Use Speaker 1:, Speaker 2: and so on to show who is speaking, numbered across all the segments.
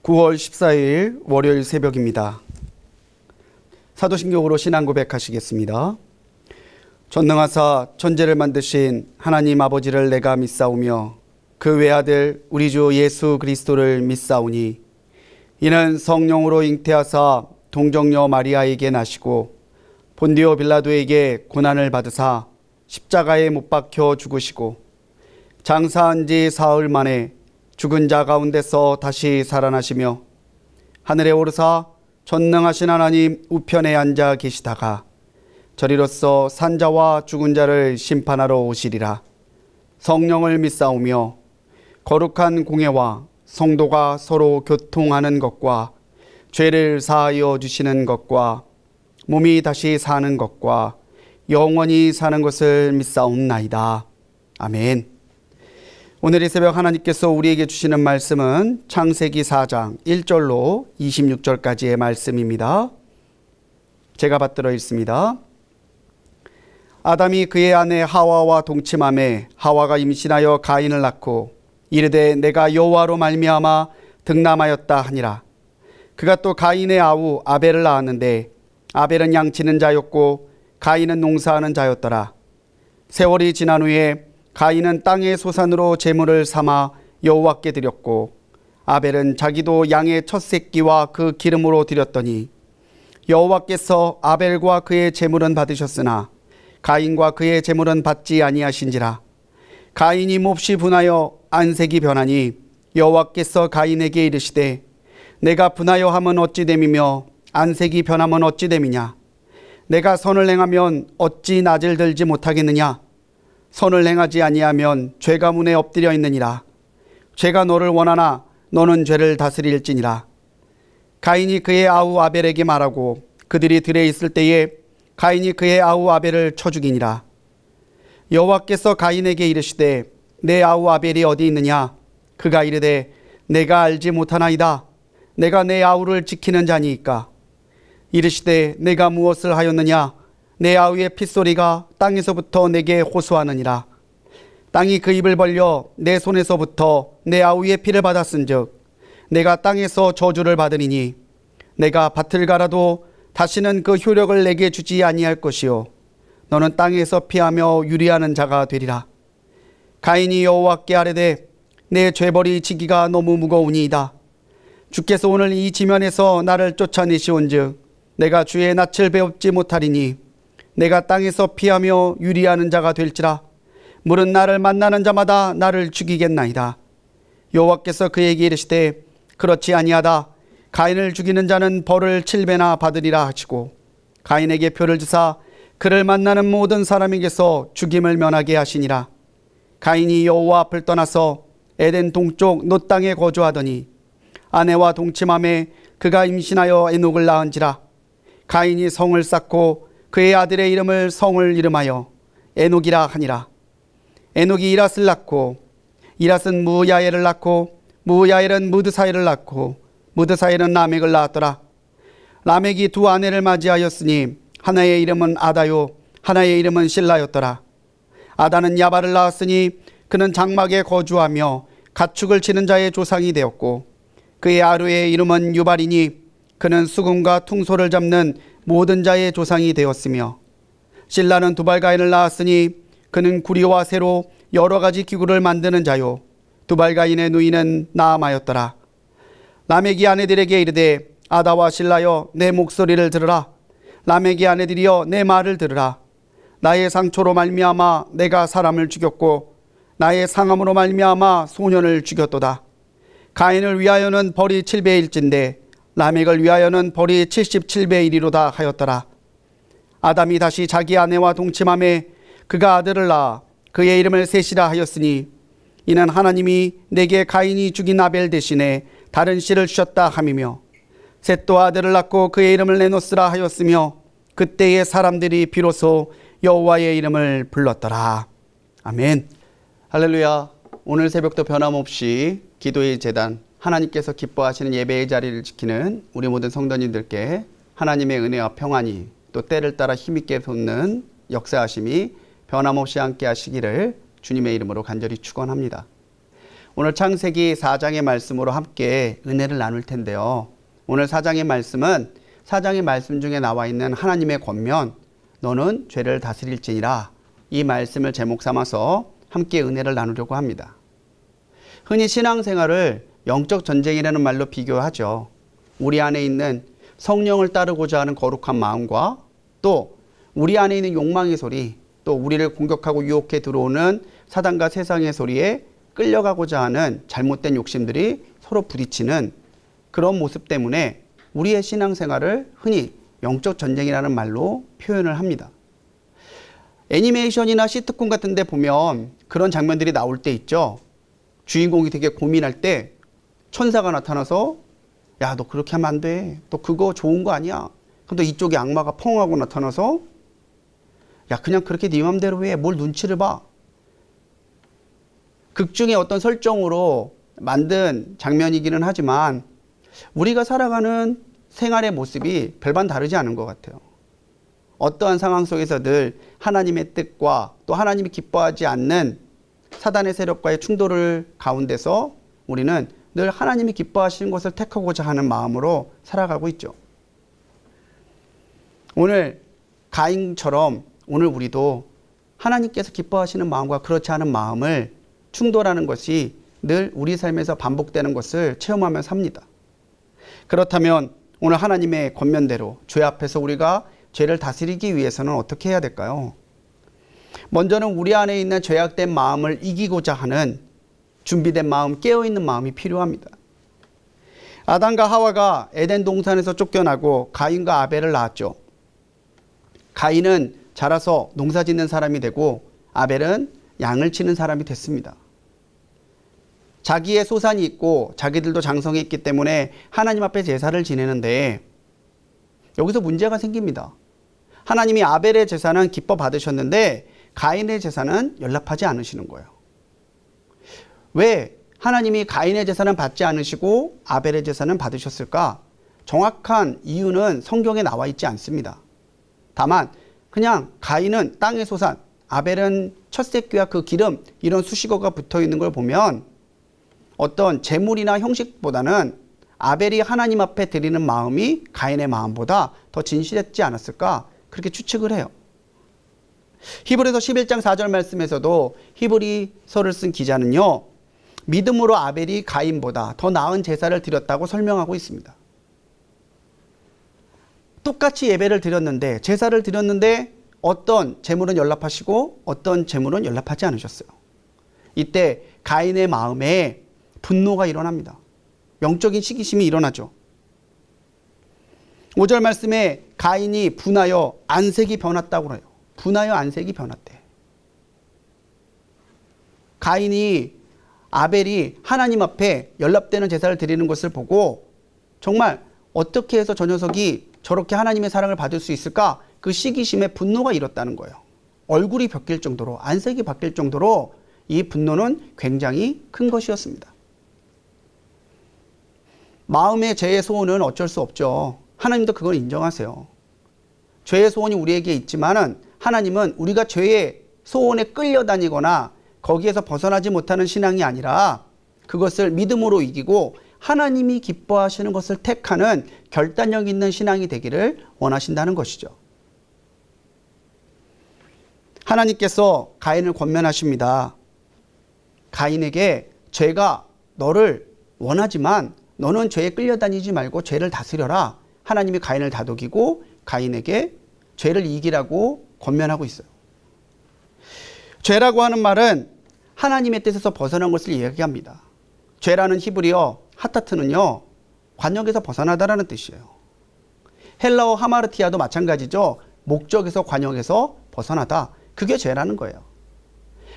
Speaker 1: 9월 14일 월요일 새벽입니다. 사도신경으로 신앙 고백하시겠습니다. 전능하사 천지를 만드신 하나님 아버지를 내가 믿사오며 그 외아들 우리 주 예수 그리스도를 믿사오니 이는 성령으로 잉태하사 동정녀 마리아에게 나시고 본디오 빌라도에게 고난을 받으사 십자가에 못 박혀 죽으시고 장사한 지 사흘 만에 죽은 자 가운데서 다시 살아나시며 하늘에 오르사 전능하신 하나님 우편에 앉아 계시다가 저리로서 산자와 죽은 자를 심판하러 오시리라. 성령을 믿사오며 거룩한 공예와 성도가 서로 교통하는 것과 죄를 사하여 주시는 것과 몸이 다시 사는 것과 영원히 사는 것을 믿사옵나이다. 아멘. 오늘 이 새벽 하나님께서 우리에게 주시는 말씀은 창세기 4장 1절로 26절까지의 말씀입니다. 제가 받들어 읽습니다. 아담이 그의 아내 하와와 동침하매 하와가 임신하여 가인을 낳고 이르되 내가 여호와로 말미암아 득남하였다 하니라. 그가 또 가인의 아우 아벨을 낳았는데 아벨은 양치는 자였고 가인은 농사하는 자였더라. 세월이 지난 후에 가인은 땅의 소산으로 제물을 삼아 여호와께 드렸고 아벨은 자기도 양의 첫 새끼와 그 기름으로 드렸더니 여호와께서 아벨과 그의 제물은 받으셨으나 가인과 그의 제물은 받지 아니하신지라. 가인이 몹시 분하여 안색이 변하니 여호와께서 가인에게 이르시되 내가 분하여 함은 어찌 됨이며 안색이 변함은 어찌 됨이냐. 내가 선을 행하면 어찌 낯을 들지 못하겠느냐. 선을 행하지 아니하면 죄가 문에 엎드려 있느니라. 죄가 너를 원하나 너는 죄를 다스릴지니라. 가인이 그의 아우 아벨에게 말하고 그들이 들에 있을 때에 가인이 그의 아우 아벨을 쳐 죽이니라. 여호와께서 가인에게 이르시되 내 아우 아벨이 어디 있느냐. 그가 이르되 내가 알지 못하나이다. 내가 내 아우를 지키는 자니이까. 이르시되 내가 무엇을 하였느냐. 내 아우의 핏소리가 땅에서부터 내게 호소하느니라. 땅이 그 입을 벌려 내 손에서부터 내 아우의 피를 받았은즉 내가 땅에서 저주를 받으리니 내가 밭을 갈아도 다시는 그 효력을 내게 주지 아니할 것이요 너는 땅에서 피하며 유리하는 자가 되리라. 가인이 여호와께 아뢰되 내 죄벌이 지기가 너무 무거우니이다. 주께서 오늘 이 지면에서 나를 쫓아내시온즉 내가 주의 낯을 배웁지 못하리니 내가 땅에서 피하며 유리하는 자가 될지라. 물은 나를 만나는 자마다 나를 죽이겠나이다. 여호와께서 그에게 이르시되 그렇지 아니하다. 가인을 죽이는 자는 벌을 7배나 받으리라 하시고 가인에게 표를 주사 그를 만나는 모든 사람에게서 죽임을 면하게 하시니라. 가인이 여호와 앞을 떠나서 에덴 동쪽 노 땅에 거주하더니 아내와 동침함에 그가 임신하여 에녹을 낳은지라. 가인이 성을 쌓고 그의 아들의 이름을 성을 이름하여 에녹이라 하니라. 에녹이 이랏을 낳고 이랏은 무야엘을 낳고 무야엘은 무드사엘을 낳고 무드사엘은 라멕을 낳았더라. 라멕이 두 아내를 맞이하였으니 하나의 이름은 아다요 하나의 이름은 실라였더라. 아다는 야발을 낳았으니 그는 장막에 거주하며 가축을 치는 자의 조상이 되었고 그의 아루의 이름은 유발이니 그는 수금과 퉁소를 잡는 모든 자의 조상이 되었으며 실라는 두발가인을 낳았으니 그는 구리와 새로 여러 가지 기구를 만드는 자요 두발가인의 누이는 나아마였더라. 라멕이 아내들에게 이르되 아다와 실라여 내 목소리를 들으라. 라멕이 아내들이여 내 말을 들으라. 나의 상처로 말미암아 내가 사람을 죽였고 나의 상함으로 말미암아 소년을 죽였도다. 가인을 위하여는 벌이 7배일진데 라멕을 위하여는 벌이 77배 1이로다 하였더라. 아담이 다시 자기 아내와 동침함에 그가 아들을 낳아 그의 이름을 셋이라 하였으니 이는 하나님이 내게 가인이 죽인 아벨 대신에 다른 씨를 주셨다 함이며 셋도 아들을 낳고 그의 이름을 네노스라 하였으며 그때의 사람들이 비로소 여호와의 이름을 불렀더라. 아멘. 할렐루야. 오늘 새벽도 변함없이 기도의 제단 하나님께서 기뻐하시는 예배의 자리를 지키는 우리 모든 성도님들께 하나님의 은혜와 평안이 또 때를 따라 힘있게 솟는 역사하심이 변함없이 함께 하시기를 주님의 이름으로 간절히 축원합니다. 오늘 창세기 4장의 말씀으로 함께 은혜를 나눌 텐데요. 오늘 4장의 말씀은 4장의 말씀 중에 나와 있는 하나님의 권면, 너는 죄를 다스릴지니라, 이 말씀을 제목 삼아서 함께 은혜를 나누려고 합니다. 흔히 신앙생활을 영적 전쟁이라는 말로 비교하죠. 우리 안에 있는 성령을 따르고자 하는 거룩한 마음과 또 우리 안에 있는 욕망의 소리, 또 우리를 공격하고 유혹해 들어오는 사단과 세상의 소리에 끌려가고자 하는 잘못된 욕심들이 서로 부딪히는 그런 모습 때문에 우리의 신앙생활을 흔히 영적 전쟁이라는 말로 표현을 합니다. 애니메이션이나 시트콤 같은 데 보면 그런 장면들이 나올 때 있죠. 주인공이 되게 고민할 때 천사가 나타나서 야, 너 그렇게 하면 안 돼. 너 그거 좋은 거 아니야. 그럼 또 이쪽에 악마가 펑 하고 나타나서 야, 그냥 그렇게 네 맘대로 해. 뭘 눈치를 봐. 극 중에 어떤 설정으로 만든 장면이기는 하지만 우리가 살아가는 생활의 모습이 별반 다르지 않은 것 같아요. 어떠한 상황 속에서 늘 하나님의 뜻과 또 하나님이 기뻐하지 않는 사단의 세력과의 충돌을 가운데서 우리는 늘 하나님이 기뻐하시는 것을 택하고자 하는 마음으로 살아가고 있죠. 오늘 가인처럼 오늘 우리도 하나님께서 기뻐하시는 마음과 그렇지 않은 마음을 충돌하는 것이 늘 우리 삶에서 반복되는 것을 체험하며 삽니다. 그렇다면 오늘 하나님의 권면대로 죄 앞에서 우리가 죄를 다스리기 위해서는 어떻게 해야 될까요? 먼저는 우리 안에 있는 죄악된 마음을 이기고자 하는 준비된 마음, 깨어있는 마음이 필요합니다. 아담과 하와가 에덴 동산에서 쫓겨나고 가인과 아벨을 낳았죠. 가인은 자라서 농사 짓는 사람이 되고 아벨은 양을 치는 사람이 됐습니다. 자기의 소산이 있고 자기들도 장성이 있기 때문에 하나님 앞에 제사를 지내는데 여기서 문제가 생깁니다. 하나님이 아벨의 제사는 기뻐 받으셨는데 가인의 제사는 연락하지 않으시는 거예요. 왜 하나님이 가인의 제사는 받지 않으시고 아벨의 제사는 받으셨을까? 정확한 이유는 성경에 나와 있지 않습니다. 다만 그냥 가인은 땅의 소산, 아벨은 첫 새끼와 그 기름, 이런 수식어가 붙어 있는 걸 보면 어떤 제물이나 형식보다는 아벨이 하나님 앞에 드리는 마음이 가인의 마음보다 더 진실했지 않았을까? 그렇게 추측을 해요. 히브리서 11장 4절 말씀에서도 히브리서를 쓴 기자는요, 믿음으로 아벨이 가인보다 더 나은 제사를 드렸다고 설명하고 있습니다. 똑같이 예배를 드렸는데, 제사를 드렸는데 어떤 제물은 연락하시고 어떤 제물은 연락하지 않으셨어요. 이때 가인의 마음에 분노가 일어납니다. 영적인 시기심이 일어나죠. 5절 말씀에 가인이 분하여 안색이 변했다고 해요. 분하여 안색이 변했대. 가인이 아벨이 하나님 앞에 연락되는 제사를 드리는 것을 보고 정말 어떻게 해서 저 녀석이 저렇게 하나님의 사랑을 받을 수 있을까? 그 시기심에 분노가 일었다는 거예요. 얼굴이 바뀔 정도로, 안색이 바뀔 정도로 이 분노는 굉장히 큰 것이었습니다. 마음의 죄의 소원은 어쩔 수 없죠. 하나님도 그걸 인정하세요. 죄의 소원이 우리에게 있지만은 하나님은 우리가 죄의 소원에 끌려다니거나 거기에서 벗어나지 못하는 신앙이 아니라 그것을 믿음으로 이기고 하나님이 기뻐하시는 것을 택하는 결단력 있는 신앙이 되기를 원하신다는 것이죠. 하나님께서 가인을 권면하십니다. 가인에게 죄가 너를 원하지만 너는 죄에 끌려다니지 말고 죄를 다스려라. 하나님이 가인을 다독이고 가인에게 죄를 이기라고 권면하고 있어요. 죄라고 하는 말은 하나님의 뜻에서 벗어난 것을 이야기합니다. 죄라는 히브리어 하타트는요, 관역에서 벗어나다라는 뜻이에요. 헬라어 하마르티아도 마찬가지죠. 목적에서 관역에서 벗어나다. 그게 죄라는 거예요.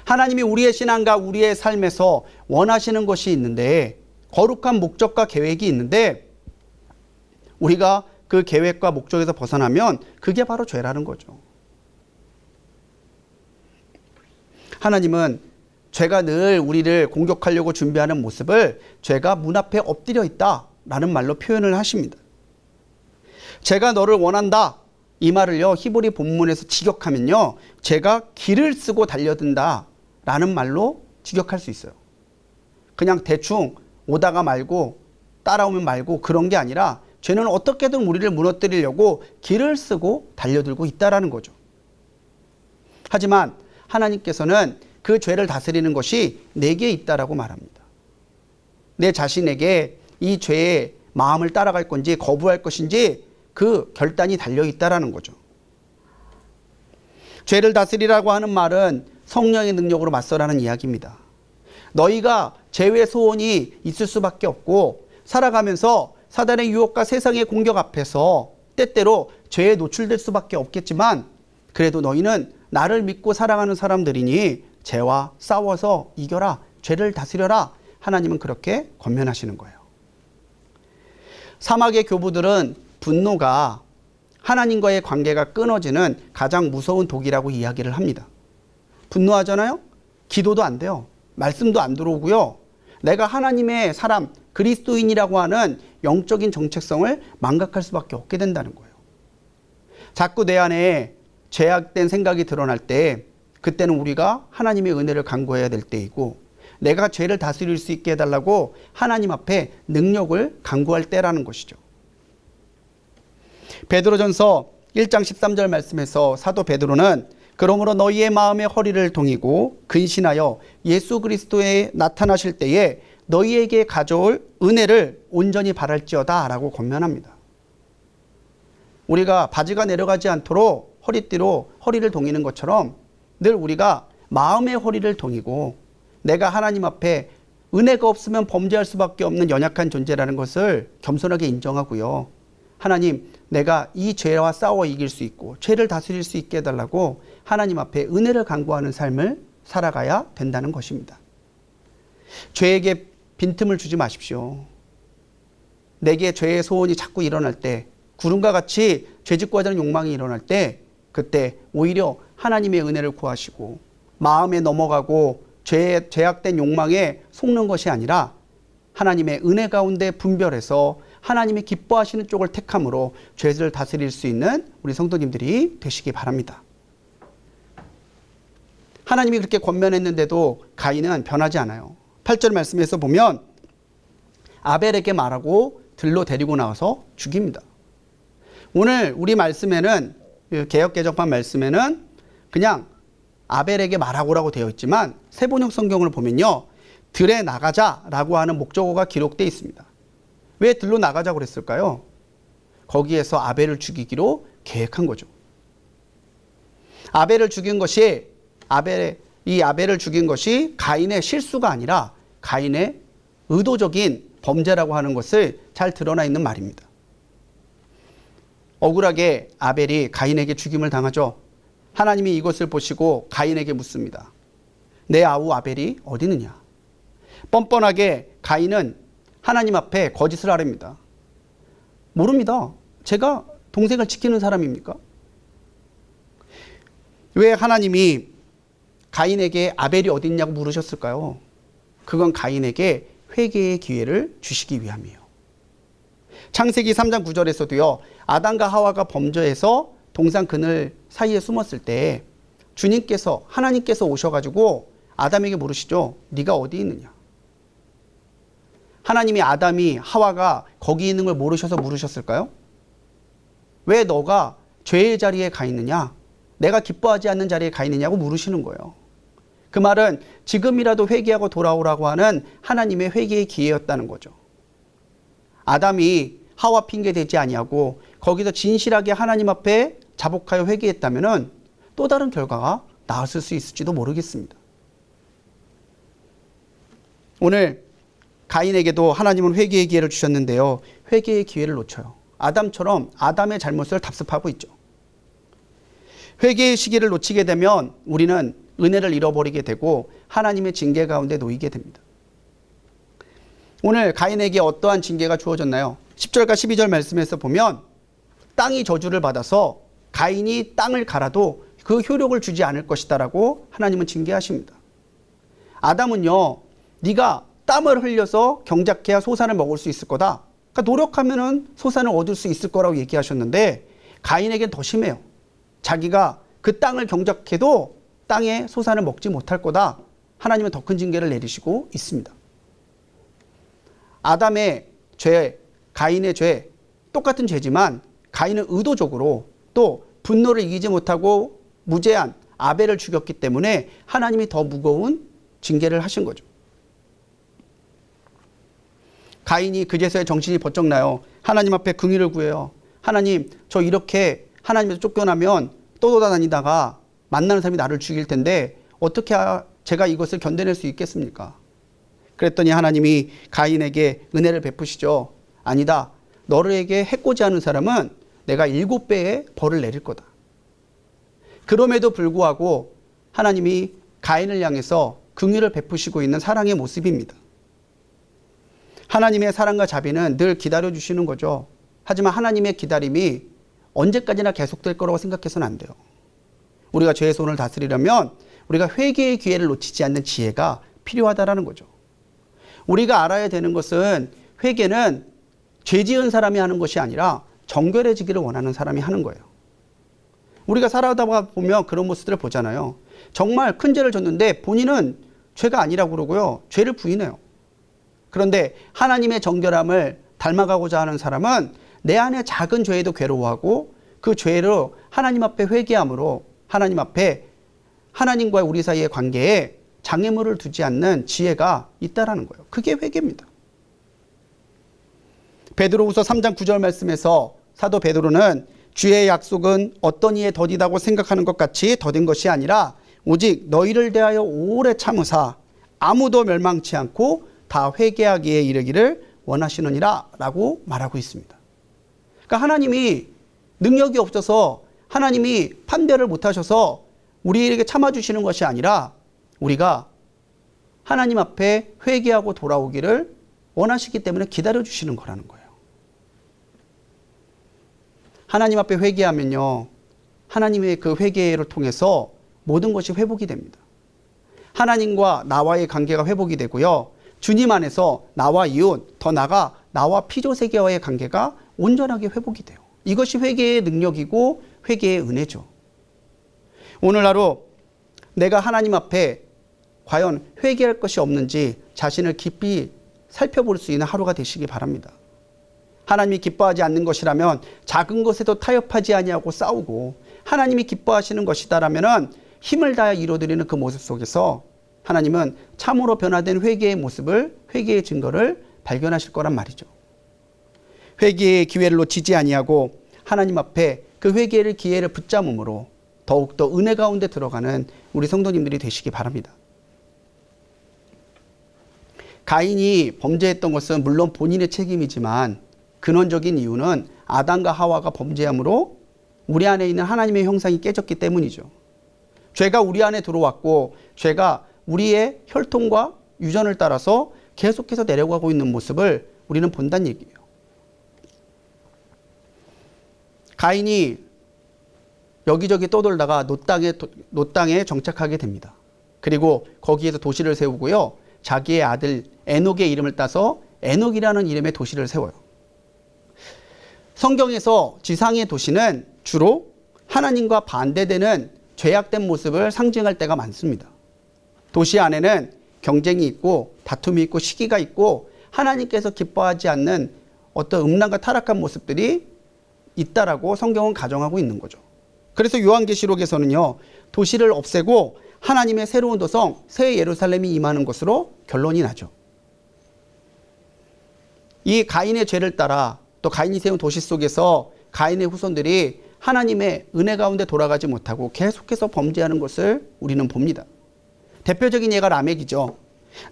Speaker 1: 하나님이 우리의 신앙과 우리의 삶에서 원하시는 것이 있는데, 거룩한 목적과 계획이 있는데 우리가 그 계획과 목적에서 벗어나면 그게 바로 죄라는 거죠. 하나님은 죄가 늘 우리를 공격하려고 준비하는 모습을 죄가 문 앞에 엎드려 있다라는 말로 표현을 하십니다. 죄가 너를 원한다, 이 말을요 히브리 본문에서 직역하면요 죄가 길을 쓰고 달려든다라는 말로 직역할 수 있어요. 그냥 대충 오다가 말고 따라오면 말고 그런 게 아니라 죄는 어떻게든 우리를 무너뜨리려고 길을 쓰고 달려들고 있다라는 거죠. 하지만 하나님께서는 그 죄를 다스리는 것이 내게 있다라고 말합니다. 내 자신에게 이 죄의 마음을 따라갈 건지 거부할 것인지 그 결단이 달려있다라는 거죠. 죄를 다스리라고 하는 말은 성령의 능력으로 맞서라는 이야기입니다. 너희가 죄의 소원이 있을 수밖에 없고 살아가면서 사단의 유혹과 세상의 공격 앞에서 때때로 죄에 노출될 수밖에 없겠지만 그래도 너희는 나를 믿고 사랑하는 사람들이니 죄와 싸워서 이겨라. 죄를 다스려라. 하나님은 그렇게 권면하시는 거예요. 사막의 교부들은 분노가 하나님과의 관계가 끊어지는 가장 무서운 독이라고 이야기를 합니다. 분노하잖아요? 기도도 안 돼요. 말씀도 안 들어오고요. 내가 하나님의 사람, 그리스도인이라고 하는 영적인 정체성을 망각할 수밖에 없게 된다는 거예요. 자꾸 내 안에 죄악된 생각이 드러날 때 그때는 우리가 하나님의 은혜를 간구해야 될 때이고 내가 죄를 다스릴 수 있게 해달라고 하나님 앞에 능력을 간구할 때라는 것이죠. 베드로전서 1장 13절 말씀에서 사도 베드로는 그러므로 너희의 마음의 허리를 동이고 근신하여 예수 그리스도에 나타나실 때에 너희에게 가져올 은혜를 온전히 바랄지어다 라고 권면합니다. 우리가 바지가 내려가지 않도록 허리띠로 허리를 동이는 것처럼 늘 우리가 마음의 허리를 동이고 내가 하나님 앞에 은혜가 없으면 범죄할 수밖에 없는 연약한 존재라는 것을 겸손하게 인정하고요. 하나님, 내가 이 죄와 싸워 이길 수 있고 죄를 다스릴 수 있게 해달라고 하나님 앞에 은혜를 간구하는 삶을 살아가야 된다는 것입니다. 죄에게 빈틈을 주지 마십시오. 내게 죄의 소원이 자꾸 일어날 때, 구름과 같이 죄짓고 하자는 욕망이 일어날 때 그때 오히려 하나님의 은혜를 구하시고 마음에 넘어가고 죄악된 욕망에 속는 것이 아니라 하나님의 은혜 가운데 분별해서 하나님이 기뻐하시는 쪽을 택함으로 죄를 다스릴 수 있는 우리 성도님들이 되시기 바랍니다. 하나님이 그렇게 권면했는데도 가인은 변하지 않아요. 8절 말씀에서 보면 아벨에게 말하고 들로 데리고 나와서 죽입니다. 오늘 우리 말씀에는 개역개정판 말씀에는 그냥 아벨에게 말하고라고 되어 있지만 세번역 성경을 보면요. 들에 나가자라고 하는 목적어가 기록되어 있습니다. 왜 들로 나가자고 그랬을까요? 거기에서 아벨을 죽이기로 계획한 거죠. 아벨을 죽인 것이 아벨을 죽인 것이 가인의 실수가 아니라 가인의 의도적인 범죄라고 하는 것을 잘 드러나 있는 말입니다. 억울하게 아벨이 가인에게 죽임을 당하죠. 하나님이 이것을 보시고 가인에게 묻습니다. 내 아우 아벨이 어디 있느냐? 뻔뻔하게 가인은 하나님 앞에 거짓을 하랍니다. 모릅니다. 제가 동생을 지키는 사람입니까? 왜 하나님이 가인에게 아벨이 어디 있냐고 물으셨을까요? 그건 가인에게 회개의 기회를 주시기 위함이에요. 창세기 3장 9절에서도요. 아담과 하와가 범죄해서 동산 그늘 사이에 숨었을 때 주님께서 하나님께서 오셔가지고 아담에게 물으시죠. 네가 어디 있느냐? 하나님이 아담이 하와가 거기 있는 걸 모르셔서 물으셨을까요? 왜 너가 죄의 자리에 가 있느냐? 내가 기뻐하지 않는 자리에 가 있느냐고 물으시는 거예요. 그 말은 지금이라도 회개하고 돌아오라고 하는 하나님의 회개의 기회였다는 거죠. 아담이 하와 핑계 대지 아니하고 거기서 진실하게 하나님 앞에 자복하여 회개했다면 또 다른 결과가 나왔을 수 있을지도 모르겠습니다. 오늘 가인에게도 하나님은 회개의 기회를 주셨는데요. 회개의 기회를 놓쳐요. 아담처럼 아담의 잘못을 답습하고 있죠. 회개의 시기를 놓치게 되면 우리는 은혜를 잃어버리게 되고 하나님의 징계 가운데 놓이게 됩니다. 오늘 가인에게 어떠한 징계가 주어졌나요? 10절과 12절 말씀에서 보면 땅이 저주를 받아서 가인이 땅을 갈아도 그 효력을 주지 않을 것이다라고 하나님은 징계하십니다. 아담은요, 네가 땀을 흘려서 경작해야 소산을 먹을 수 있을 거다. 그러니까 노력하면은 소산을 얻을 수 있을 거라고 얘기하셨는데 가인에겐 더 심해요. 자기가 그 땅을 경작해도 땅에 소산을 먹지 못할 거다. 하나님은 더 큰 징계를 내리시고 있습니다. 아담의 죄, 가인의 죄, 똑같은 죄지만 가인은 의도적으로 또 분노를 이기지 못하고 무죄한 아벨을 죽였기 때문에 하나님이 더 무거운 징계를 하신 거죠. 가인이 그제서야 정신이 번쩍 나요. 하나님 앞에 긍휼을 구해요. 하나님, 저 이렇게 하나님에서 쫓겨나면 떠돌아다니다가 만나는 사람이 나를 죽일 텐데 어떻게 제가 이것을 견뎌낼 수 있겠습니까? 그랬더니 하나님이 가인에게 은혜를 베푸시죠. 아니다. 너에게 해코지 하는 사람은 내가 7배의 벌을 내릴 거다. 그럼에도 불구하고 하나님이 가인을 향해서 긍휼을 베푸시고 있는 사랑의 모습입니다. 하나님의 사랑과 자비는 늘 기다려주시는 거죠. 하지만 하나님의 기다림이 언제까지나 계속될 거라고 생각해서는 안 돼요. 우리가 죄의 손을 다스리려면 우리가 회개의 기회를 놓치지 않는 지혜가 필요하다는 거죠. 우리가 알아야 되는 것은 회개는 죄 지은 사람이 하는 것이 아니라 정결해지기를 원하는 사람이 하는 거예요. 우리가 살아다 보면 그런 모습들을 보잖아요. 정말 큰 죄를 졌는데 본인은 죄가 아니라고 그러고요. 죄를 부인해요. 그런데 하나님의 정결함을 닮아가고자 하는 사람은 내 안에 작은 죄에도 괴로워하고 그 죄로 하나님 앞에 회개함으로 하나님 앞에 하나님과 우리 사이의 관계에 장애물을 두지 않는 지혜가 있다라는 거예요. 그게 회개입니다. 베드로후서 3장 9절 말씀에서 사도 베드로는 주의 약속은 어떤 이에 더디다고 생각하는 것 같이 더딘 것이 아니라 오직 너희를 대하여 오래 참으사 아무도 멸망치 않고 다 회개하기에 이르기를 원하시느니라 라고 말하고 있습니다. 그러니까 하나님이 능력이 없어서 하나님이 판별을 못하셔서 우리에게 참아주시는 것이 아니라 우리가 하나님 앞에 회개하고 돌아오기를 원하시기 때문에 기다려주시는 거라는 거예요. 하나님 앞에 회개하면요, 하나님의 그 회개를 통해서 모든 것이 회복이 됩니다. 하나님과 나와의 관계가 회복이 되고요, 주님 안에서 나와 이웃, 더 나아가 나와 피조세계와의 관계가 온전하게 회복이 돼요. 이것이 회개의 능력이고 회개의 은혜죠. 오늘 하루 내가 하나님 앞에 과연 회개할 것이 없는지 자신을 깊이 살펴볼 수 있는 하루가 되시기 바랍니다. 하나님이 기뻐하지 않는 것이라면 작은 것에도 타협하지 아니하고 싸우고, 하나님이 기뻐하시는 것이다라면 힘을 다해 이루어드리는 그 모습 속에서 하나님은 참으로 변화된 회개의 모습을, 회개의 증거를 발견하실 거란 말이죠. 회개의 기회를 놓치지 아니하고 하나님 앞에 그 회개의 기회를 붙잡음으로 더욱더 은혜 가운데 들어가는 우리 성도님들이 되시기 바랍니다. 가인이 범죄했던 것은 물론 본인의 책임이지만 근원적인 이유는 아담과 하와가 범죄함으로 우리 안에 있는 하나님의 형상이 깨졌기 때문이죠. 죄가 우리 안에 들어왔고 죄가 우리의 혈통과 유전을 따라서 계속해서 내려가고 있는 모습을 우리는 본다는 얘기예요. 가인이 여기저기 떠돌다가 놋 땅에 정착하게 됩니다. 그리고 거기에서 도시를 세우고요, 자기의 아들 에녹의 이름을 따서 에녹이라는 이름의 도시를 세워요. 성경에서 지상의 도시는 주로 하나님과 반대되는 죄악된 모습을 상징할 때가 많습니다. 도시 안에는 경쟁이 있고 다툼이 있고 시기가 있고 하나님께서 기뻐하지 않는 어떤 음란과 타락한 모습들이 있다라고 성경은 가정하고 있는 거죠. 그래서 요한계시록에서는요, 도시를 없애고 하나님의 새로운 도성 새 예루살렘이 임하는 것으로 결론이 나죠. 이 가인의 죄를 따라 또 가인이 세운 도시 속에서 가인의 후손들이 하나님의 은혜 가운데 돌아가지 못하고 계속해서 범죄하는 것을 우리는 봅니다. 대표적인 예가 라멕이죠.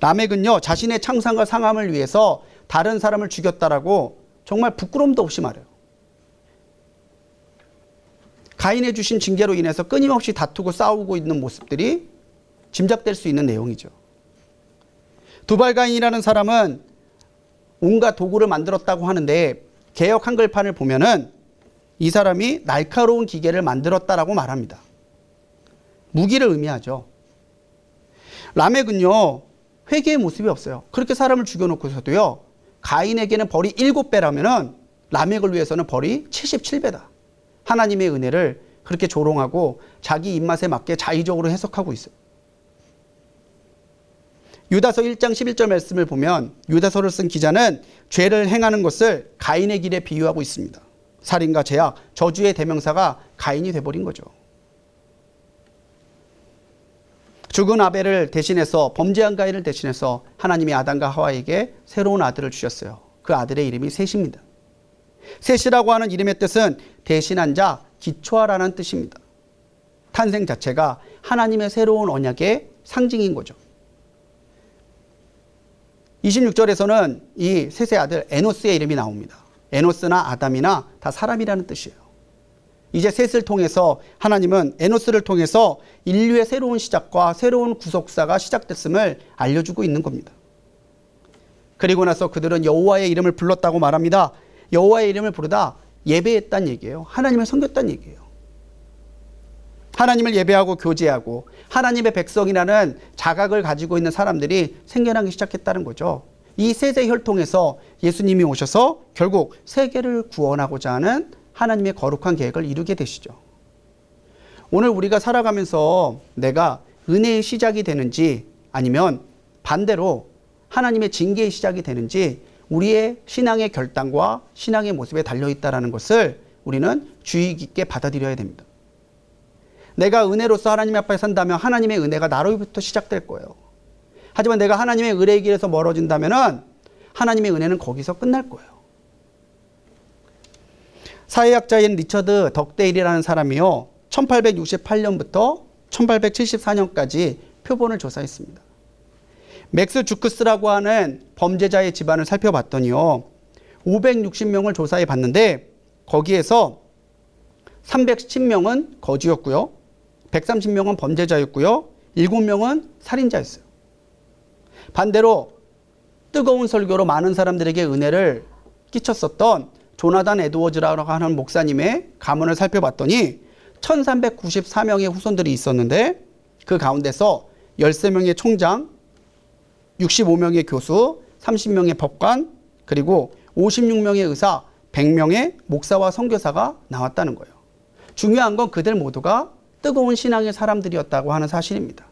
Speaker 1: 라멕은요, 자신의 창상과 상함을 위해서 다른 사람을 죽였다라고 정말 부끄럼도 없이 말해요. 가인의 주신 징계로 인해서 끊임없이 다투고 싸우고 있는 모습들이 짐작될 수 있는 내용이죠. 두발가인이라는 사람은 온갖 도구를 만들었다고 하는데 개역 한글판을 보면은 이 사람이 날카로운 기계를 만들었다라고 말합니다. 무기를 의미하죠. 라멕은요, 회개의 모습이 없어요. 그렇게 사람을 죽여놓고서도요, 가인에게는 벌이 7배라면은 라멕을 위해서는 벌이 77배다. 하나님의 은혜를 그렇게 조롱하고 자기 입맛에 맞게 자의적으로 해석하고 있어요. 유다서 1장 11절 말씀을 보면 유다서를 쓴 기자는 죄를 행하는 것을 가인의 길에 비유하고 있습니다. 살인과 죄악, 저주의 대명사가 가인이 돼버린 거죠. 죽은 아벨을 대신해서, 범죄한 가인을 대신해서 하나님이 아담과 하와에게 새로운 아들을 주셨어요. 그 아들의 이름이 셋입니다. 셋이라고 하는 이름의 뜻은 대신한 자, 기초하라는 뜻입니다. 탄생 자체가 하나님의 새로운 언약의 상징인 거죠. 26절에서는 이 셋의 아들 에노스의 이름이 나옵니다. 에노스나 아담이나 다 사람이라는 뜻이에요. 이제 셋을 통해서 하나님은 에노스를 통해서 인류의 새로운 시작과 새로운 구속사가 시작됐음을 알려주고 있는 겁니다. 그리고 나서 그들은 여호와의 이름을 불렀다고 말합니다. 여호와의 이름을 부르다 예배했다는 얘기예요. 하나님을 섬겼다는 얘기예요. 하나님을 예배하고 교제하고 하나님의 백성이라는 자각을 가지고 있는 사람들이 생겨나기 시작했다는 거죠. 이 셋의 혈통에서 예수님이 오셔서 결국 세계를 구원하고자 하는 하나님의 거룩한 계획을 이루게 되시죠. 오늘 우리가 살아가면서 내가 은혜의 시작이 되는지 아니면 반대로 하나님의 징계의 시작이 되는지 우리의 신앙의 결단과 신앙의 모습에 달려있다는 것을 우리는 주의 깊게 받아들여야 됩니다. 내가 은혜로서 하나님 앞에 산다면 하나님의 은혜가 나로부터 시작될 거예요. 하지만 내가 하나님의 의뢰의 길에서 멀어진다면 하나님의 은혜는 거기서 끝날 거예요. 사회학자인 리처드 덕데일이라는 사람이요, 1868년부터 1874년까지 표본을 조사했습니다. 맥스 주크스라고 하는 범죄자의 집안을 살펴봤더니요, 560명을 조사해 봤는데 거기에서 310명은 거지였고요, 130명은 범죄자였고요, 7명은 살인자였어요. 반대로 뜨거운 설교로 많은 사람들에게 은혜를 끼쳤었던 조나단 에드워즈라고 하는 목사님의 가문을 살펴봤더니 1394명의 후손들이 있었는데 그 가운데서 13명의 총장, 65명의 교수, 30명의 법관, 그리고 56명의 의사, 100명의 목사와 선교사가 나왔다는 거예요. 중요한 건 그들 모두가 뜨거운 신앙의 사람들이었다고 하는 사실입니다.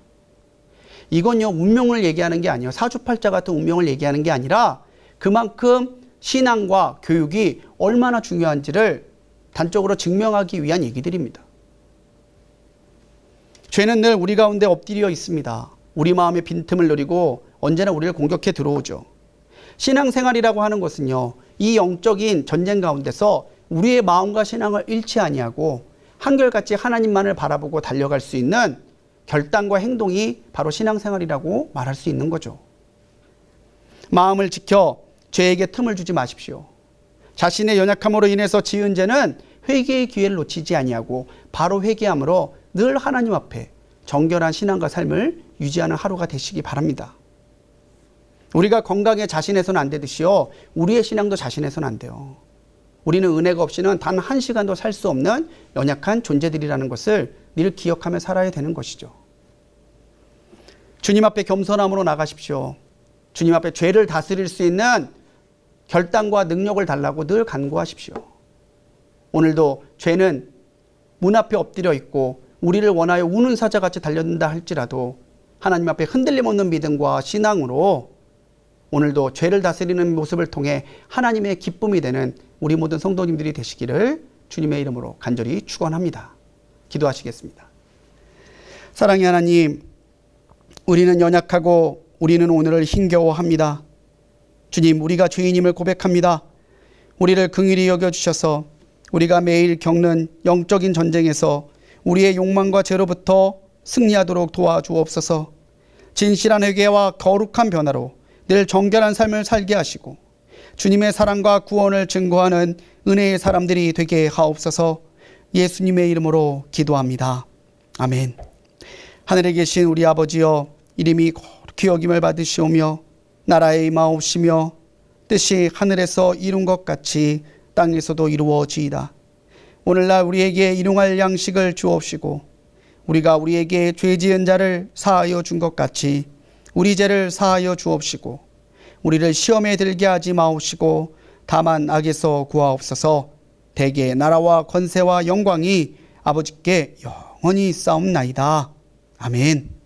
Speaker 1: 이건요, 운명을 얘기하는 게 아니에요. 사주팔자 같은 운명을 얘기하는 게 아니라 그만큼 신앙과 교육이 얼마나 중요한지를 단적으로 증명하기 위한 얘기들입니다. 죄는 늘 우리 가운데 엎드려 있습니다. 우리 마음의 빈틈을 노리고 언제나 우리를 공격해 들어오죠. 신앙생활이라고 하는 것은요, 이 영적인 전쟁 가운데서 우리의 마음과 신앙을 잃지 아니하고 한결같이 하나님만을 바라보고 달려갈 수 있는 결단과 행동이 바로 신앙생활이라고 말할 수 있는 거죠. 마음을 지켜 죄에게 틈을 주지 마십시오. 자신의 연약함으로 인해서 지은 죄는 회개의 기회를 놓치지 아니하고 바로 회개함으로 늘 하나님 앞에 정결한 신앙과 삶을 유지하는 하루가 되시기 바랍니다. 우리가 건강에 자신해서는 안 되듯이요, 우리의 신앙도 자신해서는 안 돼요. 우리는 은혜가 없이는 단 한 시간도 살 수 없는 연약한 존재들이라는 것을 늘 기억하며 살아야 되는 것이죠. 주님 앞에 겸손함으로 나가십시오. 주님 앞에 죄를 다스릴 수 있는 결단과 능력을 달라고 늘 간구하십시오. 오늘도 죄는 문 앞에 엎드려 있고 우리를 원하여 우는 사자같이 달려든다 할지라도 하나님 앞에 흔들림 없는 믿음과 신앙으로 오늘도 죄를 다스리는 모습을 통해 하나님의 기쁨이 되는 우리 모든 성도님들이 되시기를 주님의 이름으로 간절히 축원합니다. 기도하시겠습니다. 사랑의 하나님, 우리는 연약하고 우리는 오늘을 힘겨워합니다. 주님, 우리가 죄인임을 고백합니다. 우리를 긍휼히 여겨주셔서 우리가 매일 겪는 영적인 전쟁에서 우리의 욕망과 죄로부터 승리하도록 도와주옵소서. 진실한 회개와 거룩한 변화로 늘 정결한 삶을 살게 하시고 주님의 사랑과 구원을 증거하는 은혜의 사람들이 되게 하옵소서. 예수님의 이름으로 기도합니다. 아멘. 하늘에 계신 우리 아버지여, 이름이 거룩히 여김을 받으시오며 나라의 임하옵시며 뜻이 하늘에서 이룬 것 같이 땅에서도 이루어지이다. 오늘날 우리에게 일용할 양식을 주옵시고 우리가 우리에게 죄 지은 자를 사하여 준 것 같이 우리 죄를 사하여 주옵시고 우리를 시험에 들게 하지 마옵시고 다만 악에서 구하옵소서. 대개 나라와 권세와 영광이 아버지께 영원히 있사옵나이다. 아멘.